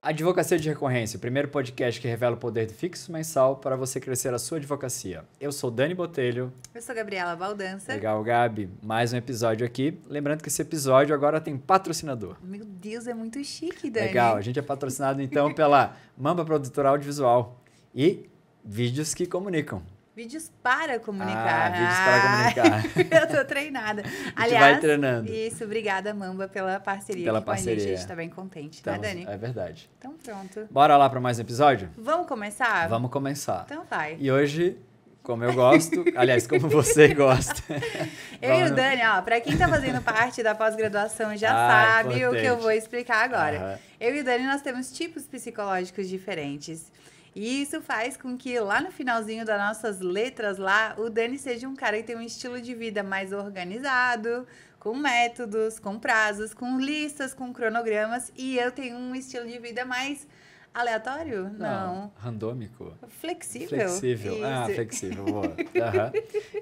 Advocacia de Recorrência, o primeiro podcast que revela o poder do fixo mensal para você crescer a sua advocacia. Eu sou Dani Botelho. Eu sou Gabriela Baldança. Legal, Gabi. Mais um episódio aqui. Lembrando que esse episódio agora tem patrocinador. Meu Deus, é muito chique, Dani. Legal, a gente é patrocinado então pela Mamba Produtora Audiovisual e Vídeos que Comunicam. Vídeos para comunicar. Vídeos para comunicar. Eu tô treinada. A gente vai treinando. Isso, obrigada, Mamba, pela parceria Pela aqui com a parceria. gente. A gente tá bem contente, Então, né, Dani? é verdade. Então, pronto. Bora lá para mais um episódio? Vamos começar? Vamos começar. Então vai. E hoje, como eu gosto, aliás, como você gosta. Eu e o Dani, ó, pra quem tá fazendo parte da pós-graduação já sabe importante. o que eu vou explicar agora. Aham. Eu e o Dani, nós temos tipos psicológicos diferentes. E isso faz com que lá no finalzinho das nossas letras lá, o Dani seja um cara que tem um estilo de vida mais organizado, com métodos, com prazos, com listas, com cronogramas. E eu tenho um estilo de vida mais aleatório? Não. Randômico. Flexível. Flexível. Isso. Flexível, boa. Aham.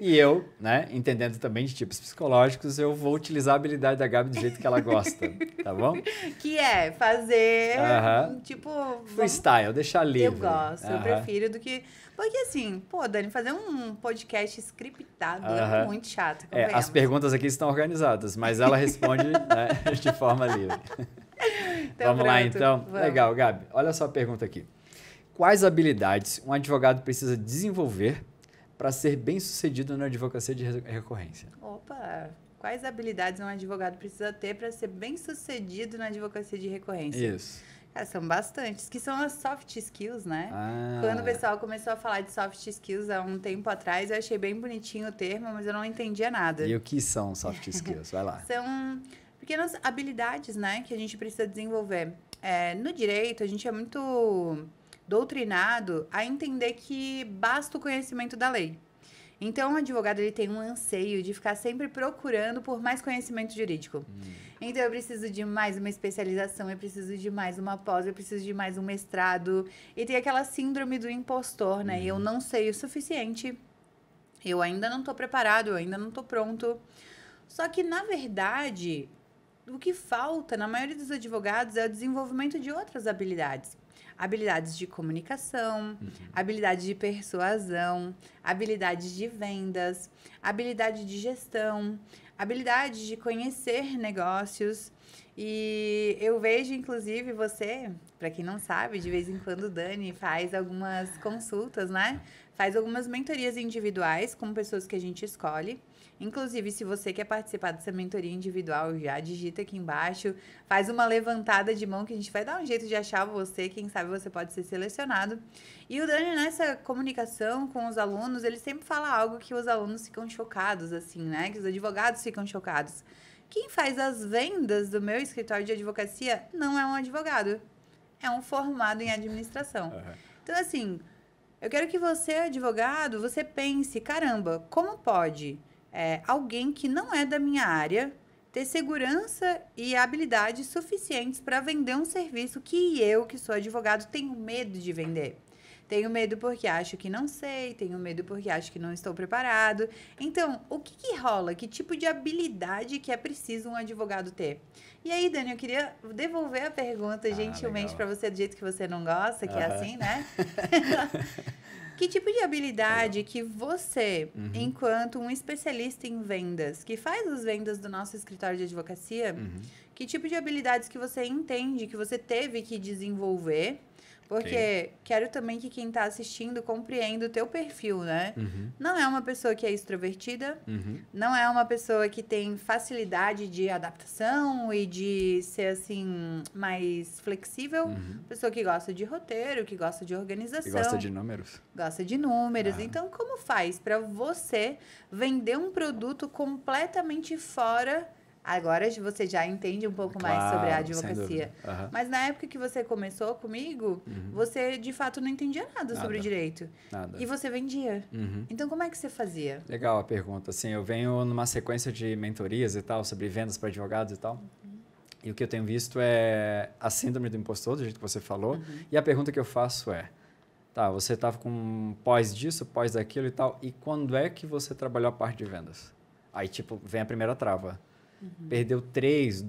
E eu, né, entendendo também de tipos psicológicos, eu vou utilizar a habilidade da Gabi do jeito que ela gosta, tá bom? Que é fazer, Aham. tipo... Freestyle, deixar livre. Eu gosto, eu Aham. prefiro do que... Porque assim, pô, Dani, fazer um podcast scriptado é Aham. muito chato, As convenhamos. perguntas aqui estão organizadas, mas ela responde né, de forma livre. Então, Vamos lá, pronto, então? vamos. Legal, Gabi. Olha só a pergunta aqui. Quais habilidades um advogado precisa desenvolver para ser bem-sucedido na advocacia de recorrência? Opa, quais habilidades um advogado precisa ter para ser bem-sucedido na advocacia de recorrência? Isso. Cara, são bastantes, que são as soft skills, né? Ah, Quando o pessoal começou a falar de soft skills há um tempo atrás, eu achei bem bonitinho o termo, mas eu não entendia nada. E o que são soft skills? Vai lá. São pequenas habilidades, né, que a gente precisa desenvolver. No direito, a gente é muito doutrinado a entender que basta o conhecimento da lei. Então, o advogado ele tem um anseio de ficar sempre procurando por mais conhecimento jurídico. Então, eu preciso de mais uma especialização, eu preciso de mais uma pós, eu preciso de mais um mestrado. E tem aquela síndrome do impostor, né? Eu não sei o suficiente, eu ainda não estou preparado, eu ainda não estou pronto. Só que, na verdade, o que falta na maioria dos advogados é o desenvolvimento de outras habilidades. Habilidades de comunicação, habilidades de persuasão, habilidades de vendas, habilidade de gestão, habilidade de conhecer negócios. E eu vejo, inclusive, você, para quem não sabe, de vez em quando o Dani faz algumas consultas, né? Faz algumas mentorias individuais com pessoas que a gente escolhe. Inclusive, se você quer participar dessa mentoria individual, já digita aqui embaixo, faz uma levantada de mão que a gente vai dar um jeito de achar você, quem sabe você pode ser selecionado. E o Dani, nessa comunicação com os alunos, ele sempre fala algo que os alunos ficam chocados, assim, né? Que os advogados ficam chocados. Quem faz as vendas do meu escritório de advocacia não é um advogado, é um formado em administração. Então, assim, eu quero que você, advogado, você pense, caramba, como pode alguém que não é da minha área ter segurança e habilidades suficientes para vender um serviço que eu, que sou advogado, tenho medo de vender. Tenho medo porque acho que não sei, tenho medo porque acho que não estou preparado. Então, o que rola? Que tipo de habilidade que é preciso um advogado ter? E aí, Dani, eu queria devolver a pergunta gentilmente para você do jeito que você não gosta, que é assim, né? Que tipo de habilidade que você, enquanto um especialista em vendas, que faz as vendas do nosso escritório de advocacia, que tipo de habilidades que você entende que você teve que desenvolver? Porque quero também que quem está assistindo compreenda o teu perfil, né? Não é uma pessoa que é extrovertida, não é uma pessoa que tem facilidade de adaptação e de ser, assim, mais flexível. Pessoa que gosta de roteiro, que gosta de organização. E gosta de números. Gosta de números. Então, como faz para você vender um produto completamente fora... Agora você já entende um pouco mais sobre a advocacia. Mas na época que você começou comigo, você de fato não entendia nada sobre o direito. Nada. E você vendia. Então, como é que você fazia? Legal a pergunta. Assim, eu venho numa sequência de mentorias e tal, sobre vendas para advogados e tal. E o que eu tenho visto é a síndrome do impostor, do jeito que você falou. E a pergunta que eu faço é, tá, você estava com pós disso, pós daquilo e tal, e quando é que você trabalhou a parte de vendas? Aí, tipo, vem a primeira trava. perdeu 3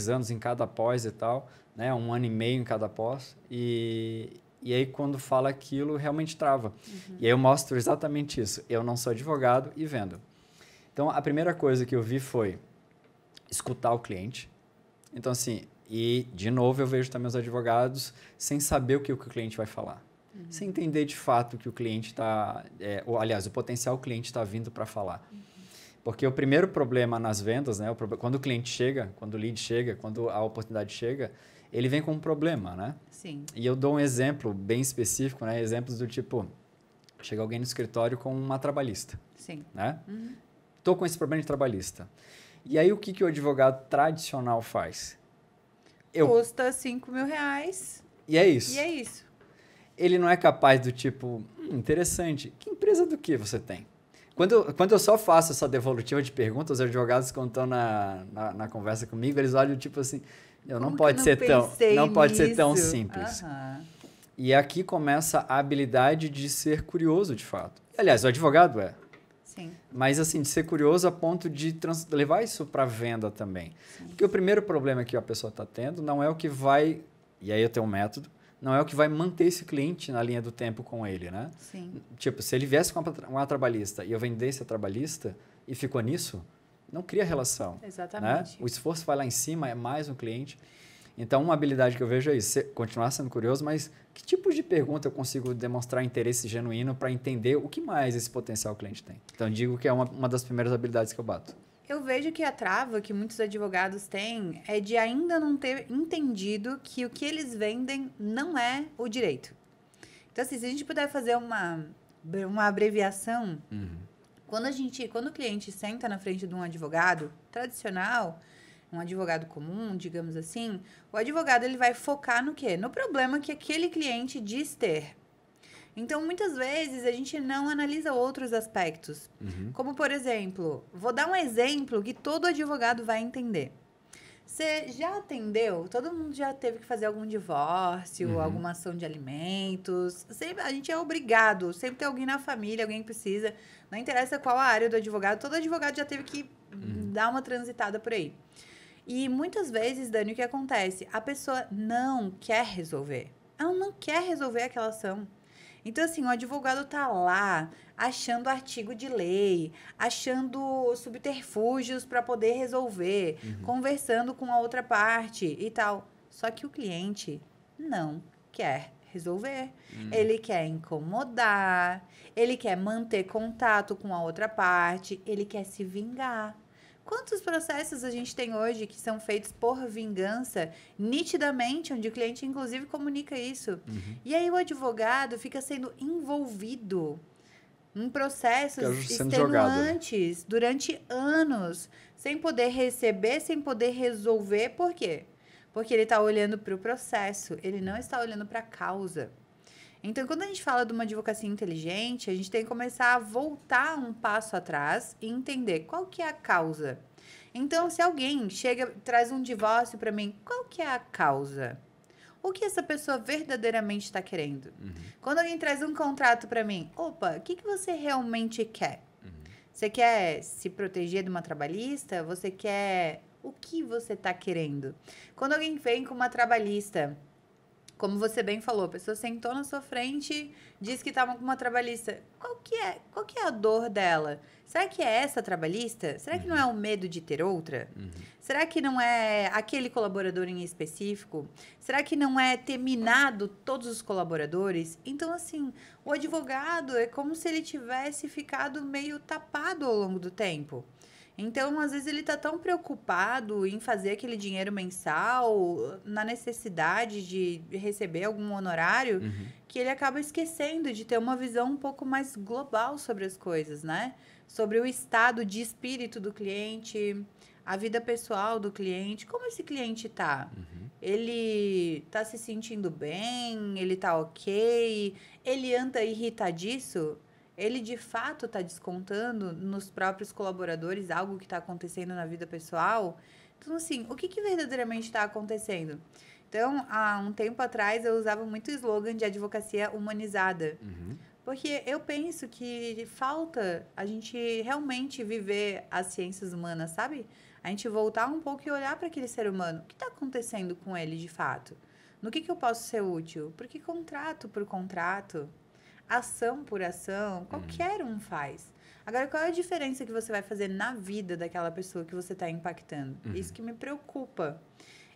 anos em cada pós e tal, né? 1 ano e meio em cada pós. E aí, quando fala aquilo, realmente trava. E aí eu mostro exatamente isso. Eu não sou advogado e vendo. Então, a primeira coisa que eu vi foi escutar o cliente. Então, assim, e, de novo, eu vejo também os advogados sem saber o que o cliente vai falar. Sem entender, de fato, o que o cliente está... aliás, o potencial cliente está vindo para falar. Porque o primeiro problema nas vendas, né? Quando o cliente chega, quando o lead chega, quando a oportunidade chega, ele vem com um problema, né? Sim. E eu dou um exemplo bem específico, né? Exemplos do tipo, chega alguém no escritório com uma trabalhista. Sim. Né? Tô com esse problema de trabalhista. E aí, o que o advogado tradicional faz? Custa R$5.000. E é isso. E é isso. Ele não é capaz do tipo, interessante, que empresa do que você tem? Quando eu só faço essa devolutiva de perguntas, os advogados, quando estão na conversa comigo, eles olham tipo assim, não pode ser tão simples. E aqui começa a habilidade de ser curioso, de fato. Aliás, o advogado é. Sim. Mas, assim, de ser curioso a ponto de levar isso para venda também. Sim. Porque o primeiro problema que a pessoa está tendo não é o que vai... E aí eu tenho um método. Não é o que vai manter esse cliente na linha do tempo com ele, né? Sim. Tipo, se ele viesse com uma trabalhista e eu vendesse a trabalhista e ficou nisso, não cria relação. Exatamente. Né? O esforço vai lá em cima, é mais um cliente. Então, uma habilidade que eu vejo é isso, continuar sendo curioso, mas que tipo de pergunta eu consigo demonstrar interesse genuíno para entender o que mais esse potencial cliente tem? Então, eu digo que é uma das primeiras habilidades que eu bato. Eu vejo que a trava que muitos advogados têm é de ainda não ter entendido que o que eles vendem não é o direito. Então, assim, se a gente puder fazer uma abreviação, quando o cliente senta na frente de um advogado tradicional, um advogado comum, digamos assim, o advogado ele vai focar no quê? No problema que aquele cliente diz ter. Então, muitas vezes, a gente não analisa outros aspectos. Como, por exemplo, vou dar um exemplo que todo advogado vai entender. Você já atendeu? Todo mundo já teve que fazer algum divórcio, alguma ação de alimentos. A gente é obrigado. Sempre tem alguém na família, alguém que precisa. Não interessa qual a área do advogado. Todo advogado já teve que dar uma transitada por aí. E muitas vezes, Dani, o que acontece? A pessoa não quer resolver. Ela não quer resolver aquela ação. Então, assim, o advogado tá lá achando artigo de lei, achando subterfúgios para poder resolver, conversando com a outra parte e tal. Só que o cliente não quer resolver. Ele quer incomodar, ele quer manter contato com a outra parte, ele quer se vingar. Quantos processos a gente tem hoje que são feitos por vingança, nitidamente, onde o cliente, inclusive, comunica isso? E aí o advogado fica sendo envolvido em processos extenuantes durante anos, sem poder receber, sem poder resolver. Por quê? Porque ele está olhando para o processo, ele não está olhando para a causa. Então, quando a gente fala de uma advocacia inteligente, a gente tem que começar a voltar um passo atrás e entender qual que é a causa. Então, se alguém traz um divórcio para mim, qual que é a causa? O que essa pessoa verdadeiramente está querendo? Quando alguém traz um contrato para mim, opa, o que você realmente quer? Você quer se proteger de uma trabalhista? Você quer... O que você está querendo? Quando alguém vem com uma trabalhista... Como você bem falou, a pessoa sentou na sua frente, disse que estava com uma trabalhista. Qual que é a dor dela? Será que é essa trabalhista? Será que não é o medo de ter outra? Será que não é aquele colaborador em específico? Será que não é ter minado todos os colaboradores? Então, assim, o advogado é como se ele tivesse ficado meio tapado ao longo do tempo. Então, às vezes, ele está tão preocupado em fazer aquele dinheiro mensal, na necessidade de receber algum honorário, que ele acaba esquecendo de ter uma visão um pouco mais global sobre as coisas, né? Sobre o estado de espírito do cliente, a vida pessoal do cliente, como esse cliente está. Ele está se sentindo bem? Ele está ok? Ele anda irritadiço? Ele, de fato, está descontando nos próprios colaboradores algo que está acontecendo na vida pessoal? Então, assim, o que verdadeiramente está acontecendo? Então, há um tempo atrás, eu usava muito o slogan de advocacia humanizada. Porque eu penso que falta a gente realmente viver as ciências humanas, sabe? A gente voltar um pouco e olhar para aquele ser humano. O que está acontecendo com ele de fato? No que eu posso ser útil? Porque contrato por contrato, ação por ação, qualquer um faz. Agora, qual é a diferença que você vai fazer na vida daquela pessoa que você está impactando? Isso que me preocupa.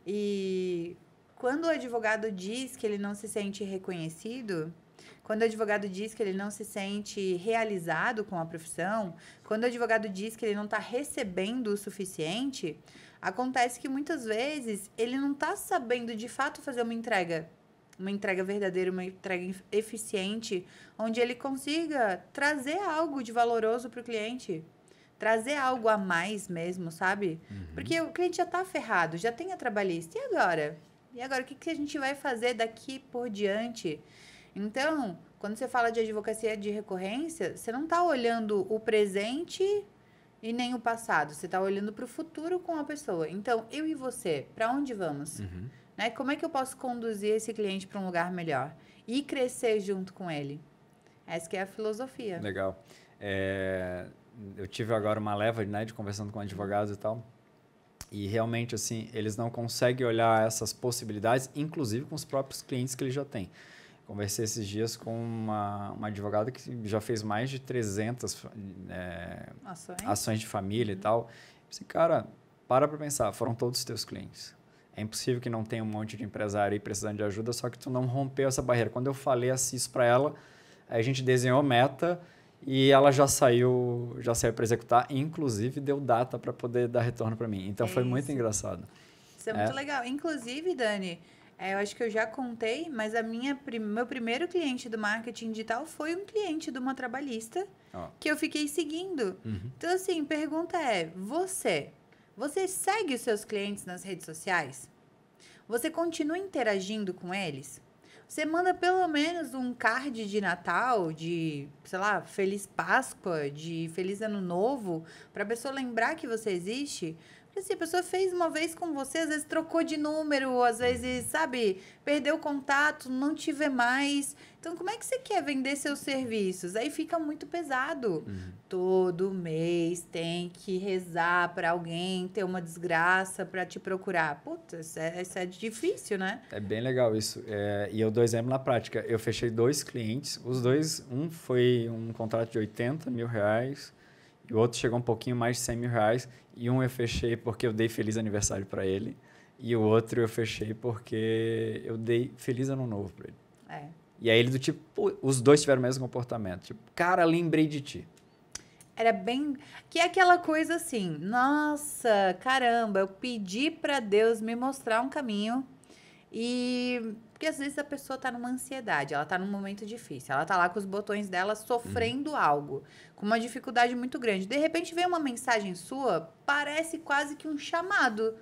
E quando o advogado diz que ele não se sente reconhecido, quando o advogado diz que ele não se sente realizado com a profissão, quando o advogado diz que ele não está recebendo o suficiente, acontece que muitas vezes ele não está sabendo de fato fazer uma entrega verdadeira, uma entrega eficiente, onde ele consiga trazer algo de valoroso para o cliente, trazer algo a mais mesmo, sabe? Porque o cliente já está ferrado, já tem a trabalhista. E agora? E agora, o que a gente vai fazer daqui por diante? Então, quando você fala de advocacia de recorrência, você não está olhando o presente e nem o passado. Você está olhando para o futuro com a pessoa. Então, eu e você, para onde vamos? Né? Como é que eu posso conduzir esse cliente para um lugar melhor? E crescer junto com ele? Essa que é a filosofia. Legal. Eu tive agora uma leva, né, de conversando com advogados e tal. E realmente, assim, eles não conseguem olhar essas possibilidades, inclusive com os próprios clientes que eles já têm. Conversei esses dias com uma advogada que já fez mais de 300 ações de família e tal. Eu disse, cara, para pensar, foram todos os teus clientes. É impossível que não tenha um monte de empresário aí precisando de ajuda, só que tu não rompeu essa barreira. Quando eu falei assim isso para ela, a gente desenhou meta e ela já saiu para executar, inclusive deu data para poder dar retorno para mim. Então foi muito engraçado. Isso é muito legal. Inclusive, Dani, eu acho que eu já contei, mas meu primeiro cliente do marketing digital foi um cliente de uma trabalhista que eu fiquei seguindo. Então, assim, pergunta é, você segue os seus clientes nas redes sociais? Você continua interagindo com eles? Você manda pelo menos um card de Natal, de, sei lá, Feliz Páscoa, de Feliz Ano Novo, para a pessoa lembrar que você existe? Porque assim, a pessoa fez uma vez com você, às vezes trocou de número, às vezes, sabe, perdeu o contato, não te vê mais. Então, como é que você quer vender seus serviços? Aí fica muito pesado. Todo mês tem que rezar para alguém ter uma desgraça para te procurar. Puta, isso é difícil, né? É bem legal isso. E eu dou exemplo na prática. Eu fechei 2 clientes, os dois, um foi um contrato de R$80 mil, e o outro chegou um pouquinho mais de R$100 mil. E um eu fechei porque eu dei feliz aniversário para ele. E o outro eu fechei porque eu dei feliz ano novo para ele. E aí ele do tipo, pô, os dois tiveram o mesmo comportamento. Tipo, cara, lembrei de ti. Era bem... Que é aquela coisa assim, nossa, caramba, eu pedi para Deus me mostrar um caminho. Porque às vezes a pessoa tá numa ansiedade, ela tá num momento difícil, ela tá lá com os botões dela sofrendo algo, com uma dificuldade muito grande. De repente vem uma mensagem sua, parece quase que um chamado.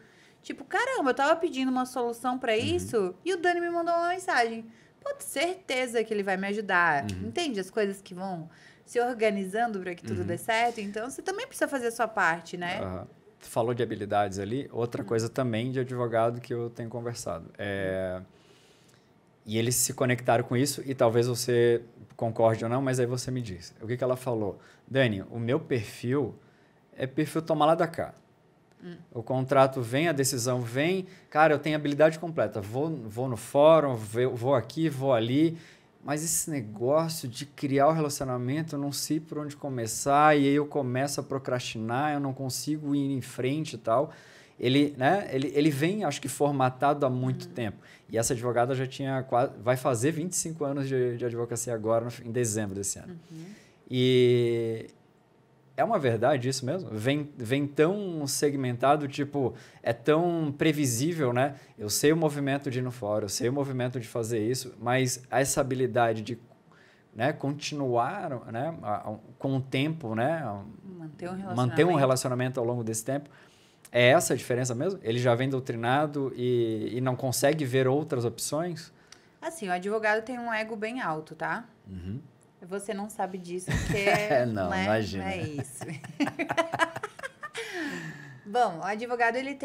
Tipo, caramba, eu tava pedindo uma solução para isso e o Dani me mandou uma mensagem. Pô, certeza que ele vai me ajudar. Entende? As coisas que vão se organizando para que tudo dê certo. Então, você também precisa fazer a sua parte, né? Tu falou de habilidades ali. Outra coisa também de advogado que eu tenho conversado. E eles se conectaram com isso e talvez você concorde ou não, mas aí você me diz. O que ela falou? Dani, o meu perfil é perfil toma lá da cá. O contrato vem, a decisão vem. Cara, eu tenho habilidade completa. Vou no fórum, vou aqui, vou ali. Mas esse negócio de criar o relacionamento, eu não sei por onde começar. E aí eu começo a procrastinar, eu não consigo ir em frente e tal. Ele vem, acho que, formatado há muito tempo. E essa advogada já vai fazer 25 anos de advocacia agora, em dezembro desse ano. E é uma verdade isso mesmo? Vem tão segmentado, tipo, é tão previsível, né? Eu sei o movimento de ir no fórum, eu sei o movimento de fazer isso, mas essa habilidade de, né, continuar, né, com o tempo, né? Manter um relacionamento ao longo desse tempo. É essa a diferença mesmo? Ele já vem doutrinado e não consegue ver outras opções? Assim, o advogado tem um ego bem alto, tá? Você não sabe disso porque não, né? Imagina. Não é isso. Bom, o advogado ele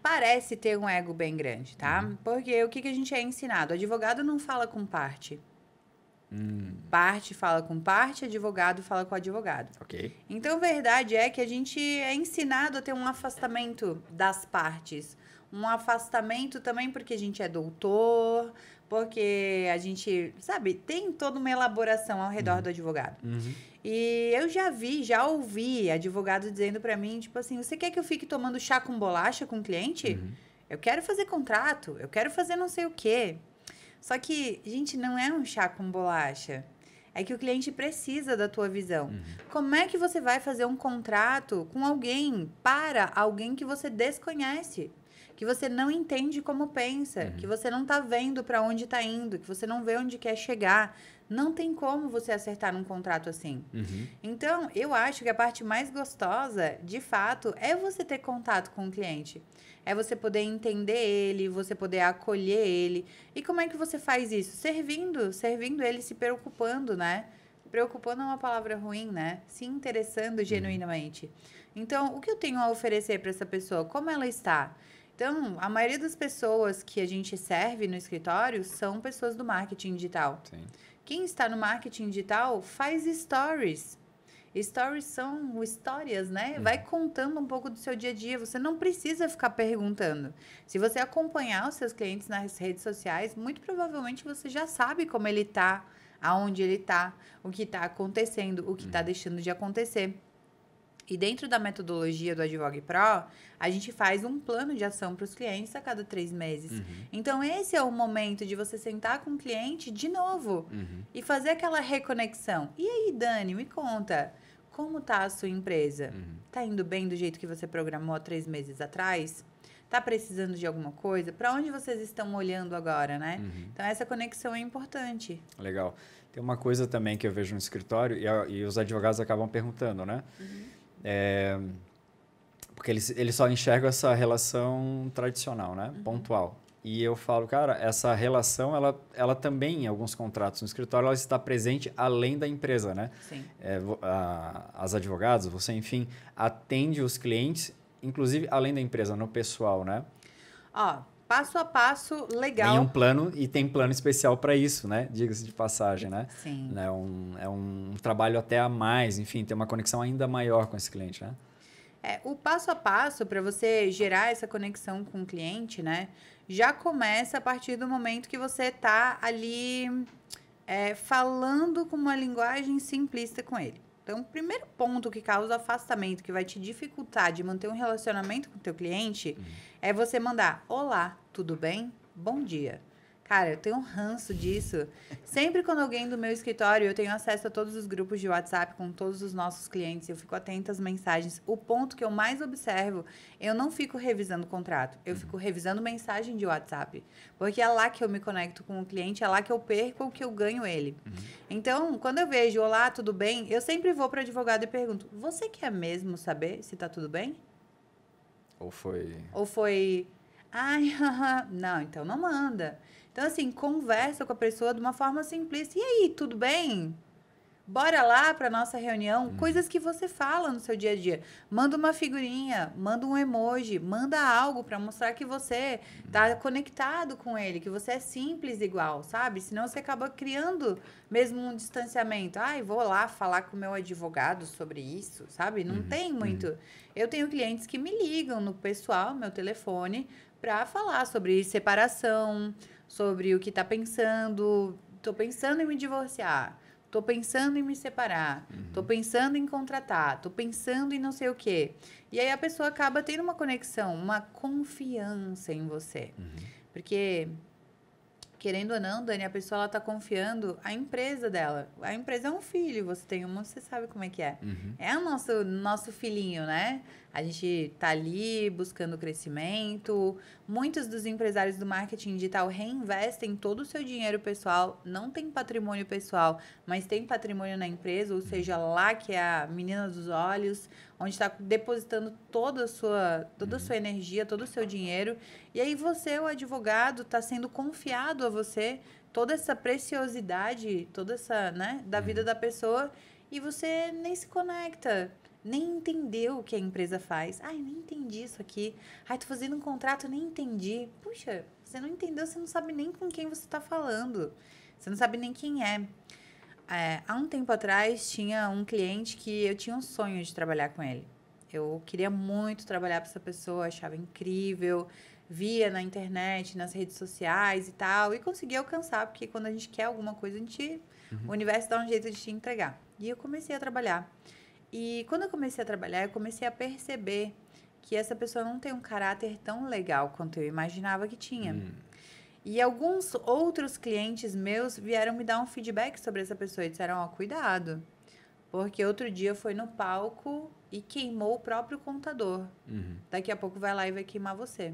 parece ter um ego bem grande, tá? Porque o que a gente é ensinado? O advogado não fala com parte. Parte fala com parte, advogado fala com advogado. Ok. Então, a verdade é que a gente é ensinado a ter um afastamento das partes. Um afastamento também porque a gente é doutor, porque a gente, sabe, tem toda uma elaboração ao redor do advogado. E eu já ouvi advogado dizendo pra mim, tipo assim, você quer que eu fique tomando chá com bolacha com o cliente? Eu quero fazer contrato, eu quero fazer não sei o quê. Só que, gente, não é um chá com bolacha. É que o cliente precisa da tua visão. Como é que você vai fazer um contrato com alguém, para alguém que você desconhece? Que você não entende como pensa, que você não tá vendo para onde tá indo, que você não vê onde quer chegar. Não tem como você acertar num contrato assim. Então, eu acho que a parte mais gostosa, de fato, é você ter contato com o cliente. É você poder entender ele, você poder acolher ele. E como é que você faz isso? Servindo ele, se preocupando, né? Preocupando é uma palavra ruim, né? Se interessando genuinamente. Então, o que eu tenho a oferecer para essa pessoa? Como ela está? Então, a maioria das pessoas que a gente serve no escritório são pessoas do marketing digital. Sim. Quem está no marketing digital faz stories. Stories são histórias, né? Vai contando um pouco do seu dia a dia. Você não precisa ficar perguntando. Se você acompanhar os seus clientes nas redes sociais, muito provavelmente você já sabe como ele está, aonde ele está, o que está acontecendo, o que está deixando de acontecer. E dentro da metodologia do Advogue Pro, a gente faz um plano de ação para os clientes a cada 3 meses. Então, esse é o momento de você sentar com o cliente de novo e fazer aquela reconexão. E aí, Dani, me conta, como tá a sua empresa? Tá indo bem do jeito que você programou há 3 meses atrás? Tá precisando de alguma coisa? Para onde vocês estão olhando agora, né? Então, essa conexão é importante. Legal. Tem uma coisa também que eu vejo no escritório e os advogados acabam perguntando, né? Porque eles só enxergam essa relação tradicional, né? Pontual. E eu falo, cara, essa relação, ela também, em alguns contratos no escritório, ela está presente além da empresa, né? Sim. As advogadas, você, enfim, atende os clientes, inclusive além da empresa, no pessoal, né? Ó, passo a passo, legal. Tem um plano e tem plano especial para isso, né? Diga-se de passagem, né? Sim. É um trabalho até a mais, enfim, tem uma conexão ainda maior com esse cliente, né? O passo a passo para você gerar essa conexão com o cliente, né? Já começa a partir do momento que você está ali falando com uma linguagem simplista com ele. Então, o primeiro ponto que causa afastamento, que vai te dificultar de manter um relacionamento com o teu cliente, é você mandar: olá, tudo bem? Bom dia. Cara, eu tenho um ranço disso. Sempre quando alguém do meu escritório, eu tenho acesso a todos os grupos de WhatsApp com todos os nossos clientes, eu fico atenta às mensagens. O ponto que eu mais observo, eu não fico revisando o contrato, eu fico revisando mensagem de WhatsApp. Porque é lá que eu me conecto com o cliente, é lá que eu perco ou que eu ganho ele. Então, quando eu vejo: olá, tudo bem? Eu sempre vou para o advogado e pergunto: você quer mesmo saber se está tudo bem? Ou foi... ai, não, então não manda. Então, assim, conversa com a pessoa de uma forma simplista. E aí, tudo bem? Bora lá para nossa reunião. Coisas que você fala no seu dia a dia. Manda uma figurinha, manda um emoji, manda algo para mostrar que você tá conectado com ele, que você é simples igual, sabe? Senão você acaba criando mesmo um distanciamento. Ai, vou lá falar com o meu advogado sobre isso, sabe? Não tem muito. Eu tenho clientes que me ligam no pessoal, meu telefone, para falar sobre separação, sobre o que tá pensando. Tô pensando em me divorciar. Tô pensando em me separar. Tô pensando em contratar. Tô pensando em não sei o quê. E aí a pessoa acaba tendo uma conexão, uma confiança em você. Porque, querendo ou não, Dani, a pessoa ela tá confiando a empresa dela. A empresa é um filho, você tem uma, você sabe como é que é. É o nosso filhinho, né? A gente tá ali buscando crescimento. Muitos dos empresários do marketing digital reinvestem todo o seu dinheiro pessoal. Não tem patrimônio pessoal, mas tem patrimônio na empresa, ou seja, lá que é a menina dos olhos, onde está depositando toda a sua energia, todo o seu dinheiro. E aí você, o advogado, está sendo confiado a você toda essa preciosidade, toda essa, né, da vida da pessoa, e você nem se conecta. Nem entendeu o que a empresa faz. Ai, nem entendi isso aqui. Ai, tô fazendo um contrato, nem entendi. Puxa, você não entendeu, você não sabe nem com quem você tá falando. Você não sabe nem quem é. há um tempo atrás, tinha um cliente que eu tinha um sonho de trabalhar com ele. Eu queria muito trabalhar para essa pessoa, achava incrível, via na internet, nas redes sociais e tal, e conseguia alcançar, porque quando a gente quer alguma coisa, o universo dá um jeito de te entregar. E eu comecei a trabalhar. E quando eu comecei a trabalhar, eu comecei a perceber que essa pessoa não tem um caráter tão legal quanto eu imaginava que tinha. E alguns outros clientes meus vieram me dar um feedback sobre essa pessoa e disseram, cuidado. Porque outro dia foi no palco e queimou o próprio contador. Daqui a pouco vai lá e vai queimar você.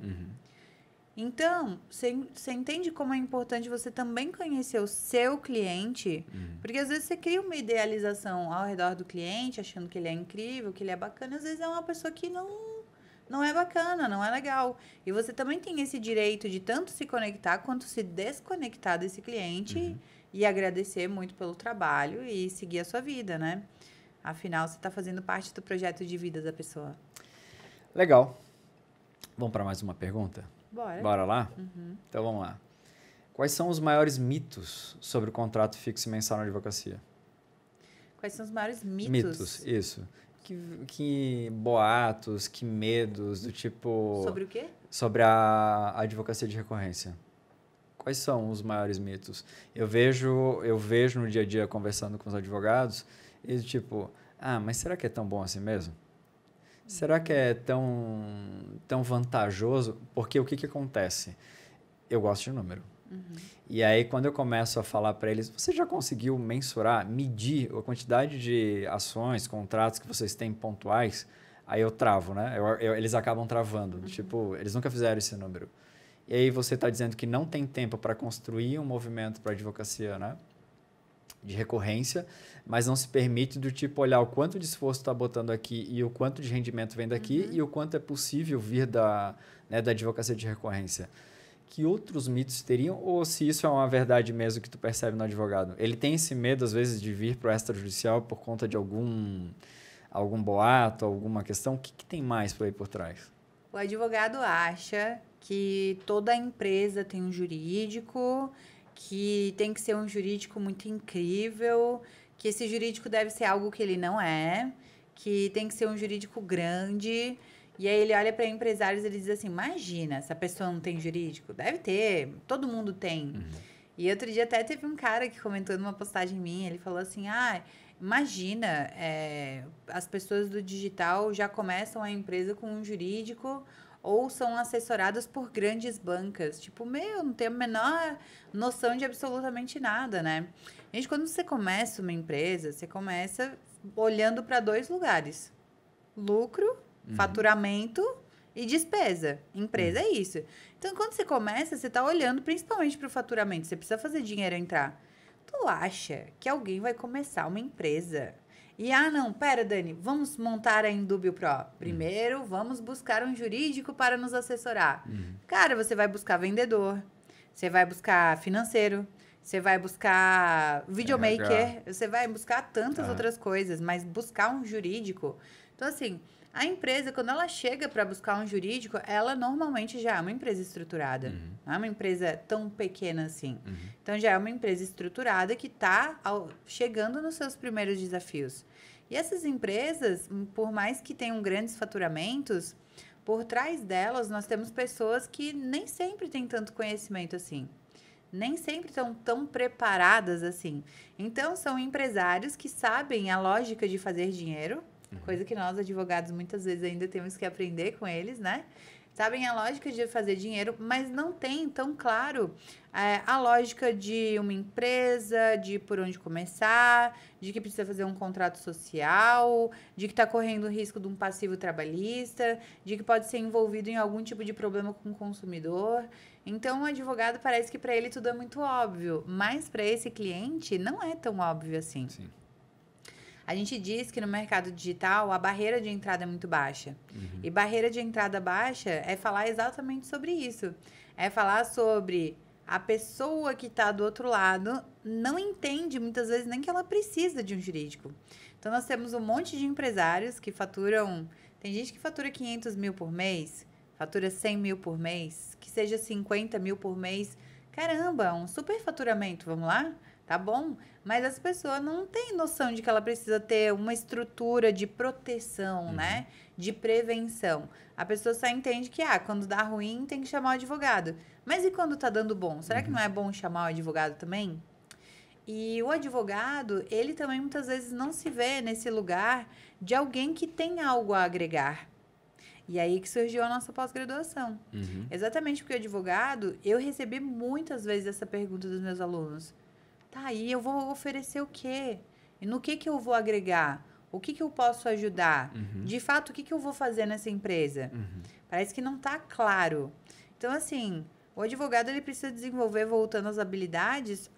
Então, você entende como é importante você também conhecer o seu cliente? Porque às vezes você cria uma idealização ao redor do cliente, achando que ele é incrível, que ele é bacana. Às vezes é uma pessoa que não é bacana, não é legal. E você também tem esse direito de tanto se conectar quanto se desconectar desse cliente e agradecer muito pelo trabalho e seguir a sua vida, né? Afinal, você está fazendo parte do projeto de vida da pessoa. Legal. Vamos para mais uma pergunta? Bora. Bora lá? Então vamos lá. Quais são os maiores mitos sobre o contrato fixo mensal na advocacia? Quais são os maiores mitos? Mitos, isso. Que boatos, que medos do tipo... Sobre o quê? Sobre a advocacia de recorrência. Quais são os maiores mitos? Eu vejo no dia a dia conversando com os advogados e tipo, mas será que é tão bom assim mesmo? Será que é tão vantajoso? Porque o que acontece? Eu gosto de número. E aí, quando eu começo a falar para eles, você já conseguiu mensurar, medir a quantidade de ações, contratos que vocês têm pontuais? Aí eu travo, né? Eles acabam travando. Tipo, eles nunca fizeram esse número. E aí você está dizendo que não tem tempo para construir um movimento para advocacia, né? De recorrência, mas não se permite do tipo olhar o quanto de esforço está botando aqui e o quanto de rendimento vem daqui e o quanto é possível vir da advocacia de recorrência. Que outros mitos teriam? Ou se isso é uma verdade mesmo que tu percebe no advogado? Ele tem esse medo, às vezes, de vir para o extrajudicial por conta de algum boato, alguma questão? O que tem mais por aí por trás? O advogado acha que toda empresa tem um jurídico, que tem que ser um jurídico muito incrível, que esse jurídico deve ser algo que ele não é, que tem que ser um jurídico grande. E aí ele olha para empresários e ele diz assim, imagina, essa pessoa não tem jurídico? Deve ter, todo mundo tem. E outro dia até teve um cara que comentou numa postagem minha, ele falou assim, imagina, as pessoas do digital já começam a empresa com um jurídico ou são assessoradas por grandes bancas. Tipo, não tenho a menor noção de absolutamente nada, né? Gente, quando você começa uma empresa, você começa olhando para 2 lugares. Lucro, faturamento e despesa. Empresa é isso. Então, quando você começa, você está olhando principalmente para o faturamento. Você precisa fazer dinheiro entrar. Tu acha que alguém vai começar uma empresa? E, não, pera, Dani, vamos montar a Indúbio Pro. Primeiro, vamos buscar um jurídico para nos assessorar. Cara, você vai buscar vendedor, você vai buscar financeiro, você vai buscar videomaker, você vai buscar tantas outras coisas, mas buscar um jurídico. Então, assim, a empresa, quando ela chega para buscar um jurídico, ela normalmente já é uma empresa estruturada. Não é uma empresa tão pequena assim. Então, já é uma empresa estruturada que está chegando nos seus primeiros desafios. E essas empresas, por mais que tenham grandes faturamentos, por trás delas nós temos pessoas que nem sempre têm tanto conhecimento assim. Nem sempre estão tão preparadas assim. Então, são empresários que sabem a lógica de fazer dinheiro, coisa que nós, advogados, muitas vezes ainda temos que aprender com eles, né? Sabem a lógica de fazer dinheiro, mas não tem tão claro a lógica de uma empresa, de por onde começar, de que precisa fazer um contrato social, de que está correndo o risco de um passivo trabalhista, de que pode ser envolvido em algum tipo de problema com o consumidor. Então, o advogado parece que para ele tudo é muito óbvio, mas para esse cliente não é tão óbvio assim. Sim. A gente diz que no mercado digital a barreira de entrada é muito baixa. E barreira de entrada baixa é falar exatamente sobre isso. É falar sobre a pessoa que está do outro lado não entende muitas vezes nem que ela precisa de um jurídico. Então, nós temos um monte de empresários que faturam... Tem gente que fatura 500 mil por mês, fatura 100 mil por mês, que seja 50 mil por mês. Caramba, um super faturamento, vamos lá? tá bom? Mas essa pessoa não tem noção de que ela precisa ter uma estrutura de proteção, né? De prevenção. A pessoa só entende que, quando dá ruim, tem que chamar o advogado. Mas e quando tá dando bom? Será que não é bom chamar o advogado também? E o advogado, ele também muitas vezes não se vê nesse lugar de alguém que tem algo a agregar. E aí que surgiu a nossa pós-graduação. Exatamente porque o advogado, eu recebi muitas vezes essa pergunta dos meus alunos. Tá, e eu vou oferecer o quê? E no que eu vou agregar? O que eu posso ajudar? De fato, o que eu vou fazer nessa empresa? Parece que não está claro. Então, assim, o advogado ele precisa desenvolver, voltando às habilidades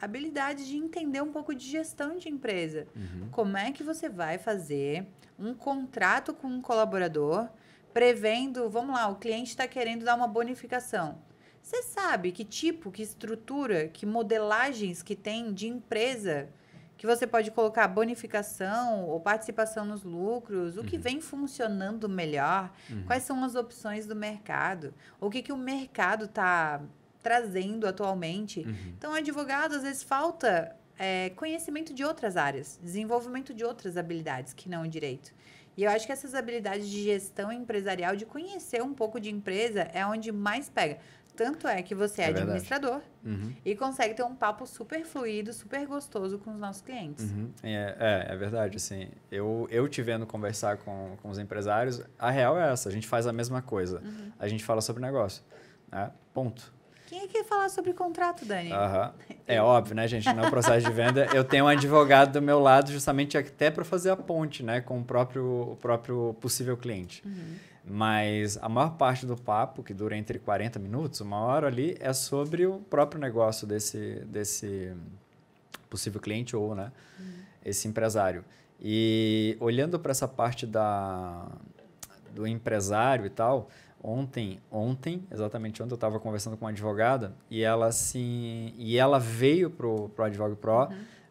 de entender um pouco de gestão de empresa. Como é que você vai fazer um contrato com um colaborador prevendo, vamos lá, o cliente está querendo dar uma bonificação. Você sabe que tipo, que estrutura, que modelagens que tem de empresa que você pode colocar bonificação ou participação nos lucros, o que vem funcionando melhor, quais são as opções do mercado, o que o mercado está trazendo atualmente. Então, advogado, às vezes, falta conhecimento de outras áreas, desenvolvimento de outras habilidades que não o direito. E eu acho que essas habilidades de gestão empresarial, de conhecer um pouco de empresa, é onde mais pega. Tanto é que você é administrador e consegue ter um papo super fluido, super gostoso com os nossos clientes. É verdade. Assim, eu te vendo conversar com os empresários, a real é essa, a gente faz a mesma coisa. A gente fala sobre negócio. Né? Ponto. Quem é que quer falar sobre contrato, Dani? É óbvio, né, gente? No processo de venda, eu tenho um advogado do meu lado justamente até para fazer a ponte, né, com o próprio possível cliente. Mas a maior parte do papo, que dura entre 40 minutos, 1 hora ali, é sobre o próprio negócio desse possível cliente ou, né, esse empresário. E olhando para essa parte do empresário e tal, exatamente ontem, eu estava conversando com uma advogada e ela veio pro Advogo Pro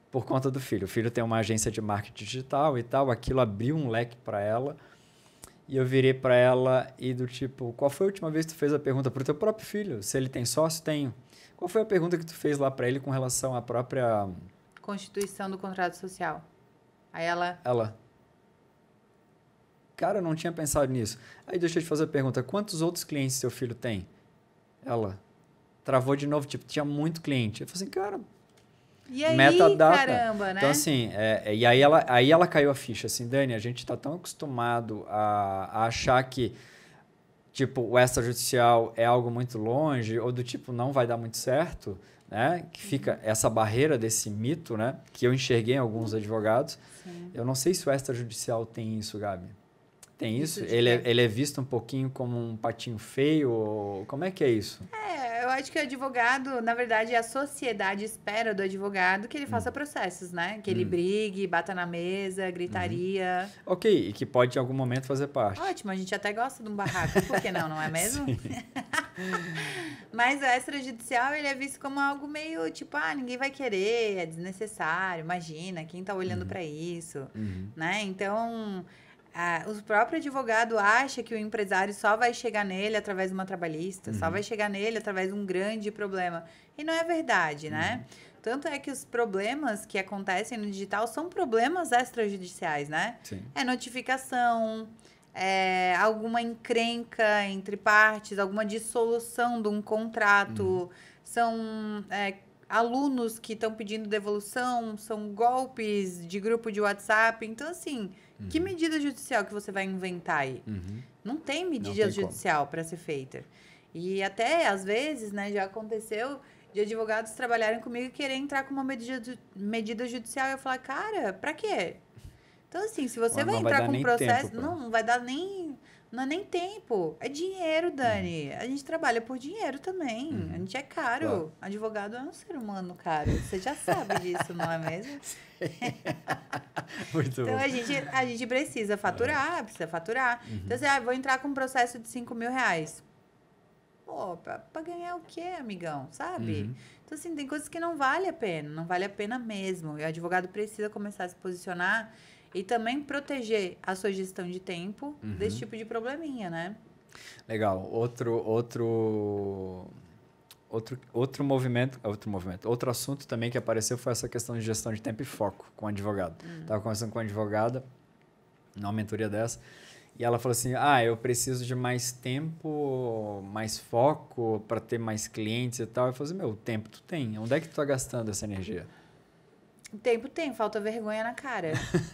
por conta do filho. O filho tem uma agência de marketing digital e tal, aquilo abriu um leque para ela. E eu virei para ela e do tipo, qual foi a última vez que tu fez a pergunta para o teu próprio filho? Se ele tem sócio? Tenho. Qual foi a pergunta que tu fez lá para ele com relação à própria... Constituição do contrato social. Aí ela... Cara, eu não tinha pensado nisso. Aí deixa eu te fazer a pergunta, quantos outros clientes seu filho tem? Ela travou de novo, tipo, tinha muito cliente. Eu falei assim, cara... E aí, metadata. caramba, né? Então, assim, e aí ela caiu a ficha, assim, Dani, a gente está tão acostumado a achar que, tipo, o extrajudicial é algo muito longe, ou do tipo, não vai dar muito certo, né? Que fica essa barreira desse mito, né? Que eu enxerguei em alguns advogados. Sim. Eu não sei se o extrajudicial tem isso, Gabi. Tem isso? Ele é visto um pouquinho como um patinho feio? Ou como é que é isso? Eu acho que o advogado, na verdade, a sociedade espera do advogado que ele faça processos, né? Que ele brigue, bata na mesa, gritaria. Ok, e que pode em algum momento fazer parte. Ótimo, a gente até gosta de um barraco, por que não é mesmo? Mas o extrajudicial, ele é visto como algo meio tipo, ninguém vai querer, é desnecessário, imagina, quem tá olhando para isso, né? Então... o próprio advogado acha que o empresário só vai chegar nele através de uma trabalhista, só vai chegar nele através de um grande problema. E não é verdade, né? Tanto é que os problemas que acontecem no digital são problemas extrajudiciais, né? Sim. É notificação, alguma encrenca entre partes, alguma dissolução de um contrato, são alunos que estão pedindo devolução, são golpes de grupo de WhatsApp. Então, assim... Que medida judicial que você vai inventar aí? Não tem medida judicial para ser feita. E até, às vezes, né, já aconteceu de advogados trabalharem comigo e querer entrar com uma medida judicial. E eu falar, cara, para quê? Então, assim, se você vai entrar com um processo... Não vai dar nem... Não é nem tempo. É dinheiro, Dani. A gente trabalha por dinheiro também. A gente é caro. Claro. Advogado é um ser humano caro. Você já sabe disso, não é mesmo? Muito então, bom. a gente precisa faturar, Então, assim, vou entrar com um processo de R$5.000. Pô, pra ganhar o quê, amigão? Sabe? Então, assim, tem coisas que não vale a pena. Não vale a pena mesmo. E o advogado precisa começar a se posicionar e também proteger a sua gestão de tempo desse tipo de probleminha, né? Legal. outro assunto também que apareceu foi essa questão de gestão de tempo e foco com o advogado. Estava conversando com a advogada numa mentoria dessa, e ela falou assim, eu preciso de mais tempo, mais foco para ter mais clientes e tal. Eu falei assim, tempo tu tem, onde é que tu tá gastando essa energia? Tempo tem, falta vergonha na cara.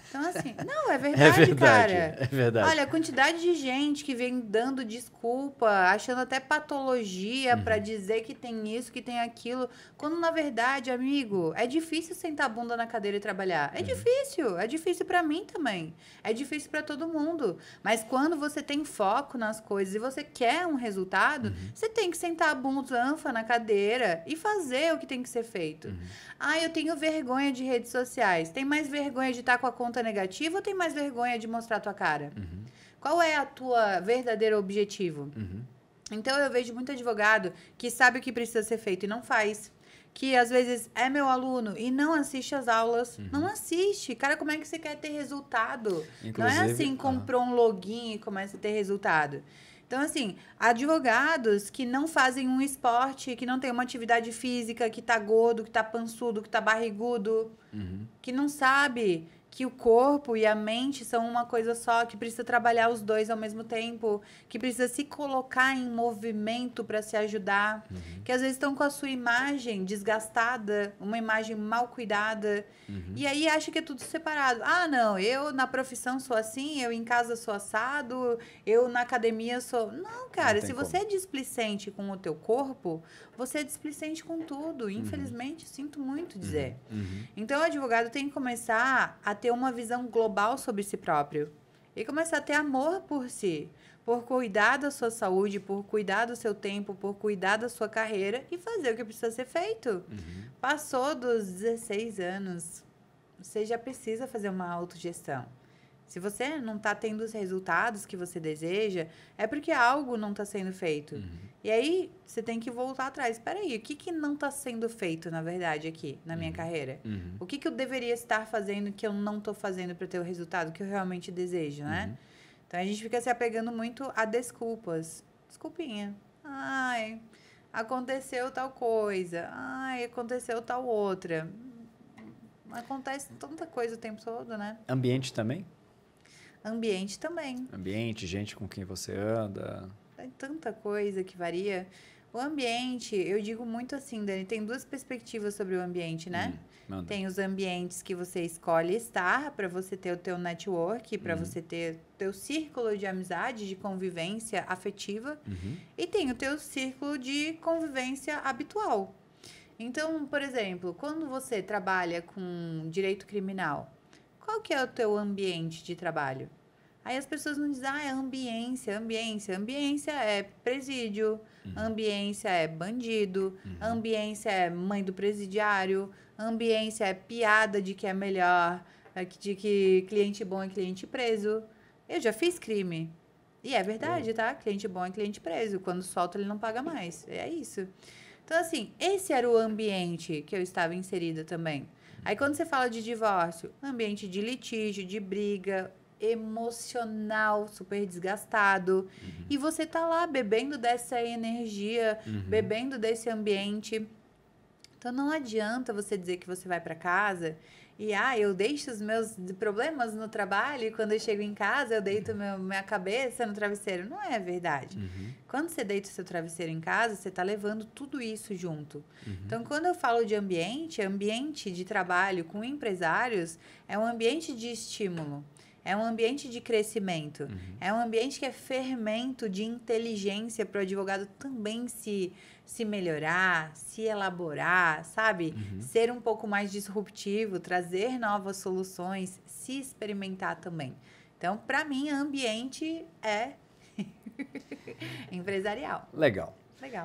Então, assim, não, é verdade, cara. É verdade. Olha, a quantidade de gente que vem dando desculpa, achando até patologia pra dizer que tem isso, que tem aquilo, quando na verdade, amigo, é difícil sentar a bunda na cadeira e trabalhar. É difícil pra mim também. É difícil pra todo mundo. Mas quando você tem foco nas coisas e você quer um resultado, você tem que sentar a bundanfa na cadeira e fazer o que tem que ser feito. Eu tenho vergonha de redes sociais. Tem mais vergonha de estar com a conta negativa ou tem mais vergonha de mostrar a tua cara? Qual é a tua verdadeiro objetivo? Então, eu vejo muito advogado que sabe o que precisa ser feito e não faz. Que, às vezes, é meu aluno e não assiste as aulas. Não assiste. Cara, como é que você quer ter resultado? Inclusive, não é assim, comprou um login e começa a ter resultado. Então, assim, advogados que não fazem um esporte, que não tem uma atividade física, que tá gordo, que tá pançudo, que tá barrigudo, que não sabe que o corpo e a mente são uma coisa só, que precisa trabalhar os dois ao mesmo tempo, que precisa se colocar em movimento para se ajudar, que às vezes estão com a sua imagem desgastada, uma imagem mal cuidada, e aí acha que é tudo separado. Não, eu na profissão sou assim, eu em casa sou assado, eu na academia sou... Não, cara, se você é displicente com o teu corpo, você é displicente com tudo. Infelizmente, sinto muito dizer. Então, o advogado tem que começar a ter uma visão global sobre si próprio. E começar a ter amor por si. Por cuidar da sua saúde, por cuidar do seu tempo, por cuidar da sua carreira e fazer o que precisa ser feito. Passou dos 16 anos, você já precisa fazer uma autogestão. Se você não está tendo os resultados que você deseja, é porque algo não está sendo feito. E aí, você tem que voltar atrás. Espera aí, o que não está sendo feito, na verdade, aqui, na minha carreira? O que eu deveria estar fazendo que eu não estou fazendo para ter o resultado que eu realmente desejo, né? Então, a gente fica se apegando muito a desculpas. Desculpinha. Aconteceu tal coisa. Aconteceu tal outra. Acontece tanta coisa o tempo todo, né? Ambiente também? Ambiente também. Ambiente, gente com quem você anda. Tem tanta coisa que varia. O ambiente, eu digo muito assim, Dani, tem duas perspectivas sobre o ambiente, né? Tem os ambientes que você escolhe estar para você ter o teu network, para você ter o teu círculo de amizade, de convivência afetiva. E tem o teu círculo de convivência habitual. Então, por exemplo, quando você trabalha com direito criminal, qual que é o teu ambiente de trabalho? Aí as pessoas não dizem, é ambiência. Ambiência é presídio, ambiência é bandido, ambiência é mãe do presidiário, ambiência é piada de que é melhor, de que cliente bom é cliente preso. Eu já fiz crime. E é verdade, tá? Cliente bom é cliente preso. Quando solta, ele não paga mais. É isso. Então, assim, esse era o ambiente que eu estava inserida também. Aí, quando você fala de divórcio, ambiente de litígio, de briga, emocional, super desgastado. E você tá lá bebendo dessa energia, bebendo desse ambiente. Então, não adianta você dizer que você vai para casa e, eu deixo os meus problemas no trabalho e quando eu chego em casa eu deito minha cabeça no travesseiro. Não é verdade. Quando você deita o seu travesseiro em casa, você está levando tudo isso junto. Então, quando eu falo de ambiente de trabalho com empresários, é um ambiente de estímulo. É um ambiente de crescimento. É um ambiente que é fermento de inteligência para o advogado também se melhorar, se elaborar, sabe? Ser um pouco mais disruptivo, trazer novas soluções, se experimentar também. Então, para mim, ambiente é empresarial. Legal.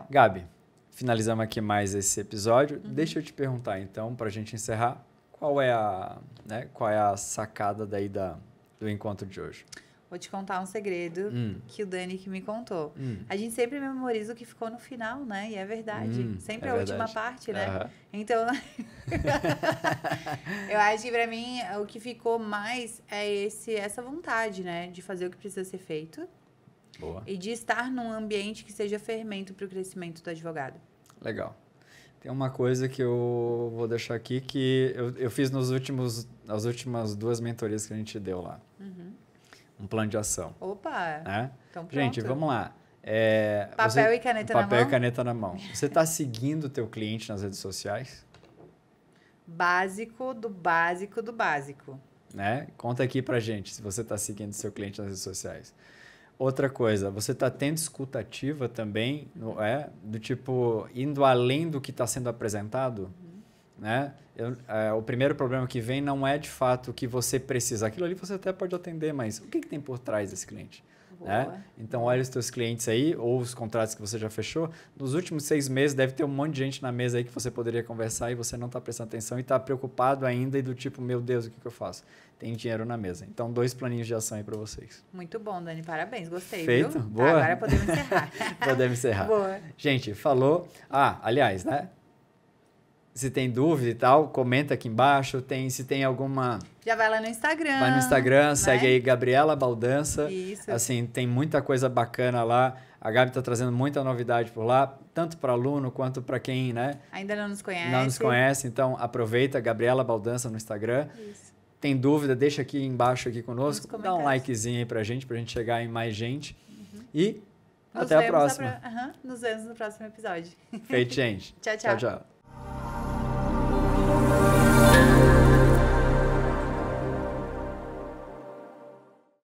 Gabi, finalizamos aqui mais esse episódio. Deixa eu te perguntar, então, para a gente encerrar, qual é a sacada daí do encontro de hoje? Vou te contar um segredo que o Dani que me contou. A gente sempre memoriza o que ficou no final, né? E é verdade. Sempre a última parte, né? Então, eu acho que pra mim o que ficou mais é essa vontade, né? De fazer o que precisa ser feito. Boa. E de estar num ambiente que seja fermento para o crescimento do advogado. Legal. Tem uma coisa que eu vou deixar aqui que eu fiz nas últimas 2 mentorias que a gente deu lá. Um plano de ação. Opa! Né? Então pronto. Gente, vamos lá. Papel e caneta na mão? Papel e caneta na mão. Você está seguindo o teu cliente nas redes sociais? Básico do básico do básico. Né? Conta aqui pra gente se você está seguindo o seu cliente nas redes sociais. Outra coisa, você está tendo escuta ativa também, do tipo, indo além do que está sendo apresentado? Né? O primeiro problema que vem não é de fato o que você precisa. Aquilo ali você até pode atender, mas o que tem por trás desse cliente? Né? Então, olha os teus clientes aí, ou os contratos que você já fechou. Nos últimos 6 meses, deve ter um monte de gente na mesa aí que você poderia conversar e você não está prestando atenção e está preocupado ainda e do tipo, meu Deus, o que eu faço? Tem dinheiro na mesa. Então, 2 planinhos de ação aí para vocês. Muito bom, Dani. Parabéns. Gostei, Feito? viu? Boa. Agora podemos encerrar. Podemos encerrar. Boa. Gente, falou. Aliás, né? Se tem dúvida e tal, comenta aqui embaixo. Se tem alguma... Já vai lá no Instagram. Vai no Instagram, segue aí Gabriela Baldança. Isso. Assim, tem muita coisa bacana lá. A Gabi está trazendo muita novidade por lá, tanto para aluno quanto para quem, né? Ainda não nos conhece. Não nos conhece, então aproveita, Gabriela Baldança no Instagram. Isso. Tem dúvida, deixa aqui embaixo aqui conosco. Nos Dá um comentários. likezinho aí pra gente chegar em mais gente. E até a próxima. Nos vemos no próximo episódio. Feito, gente. Tchau, tchau. Tchau, tchau.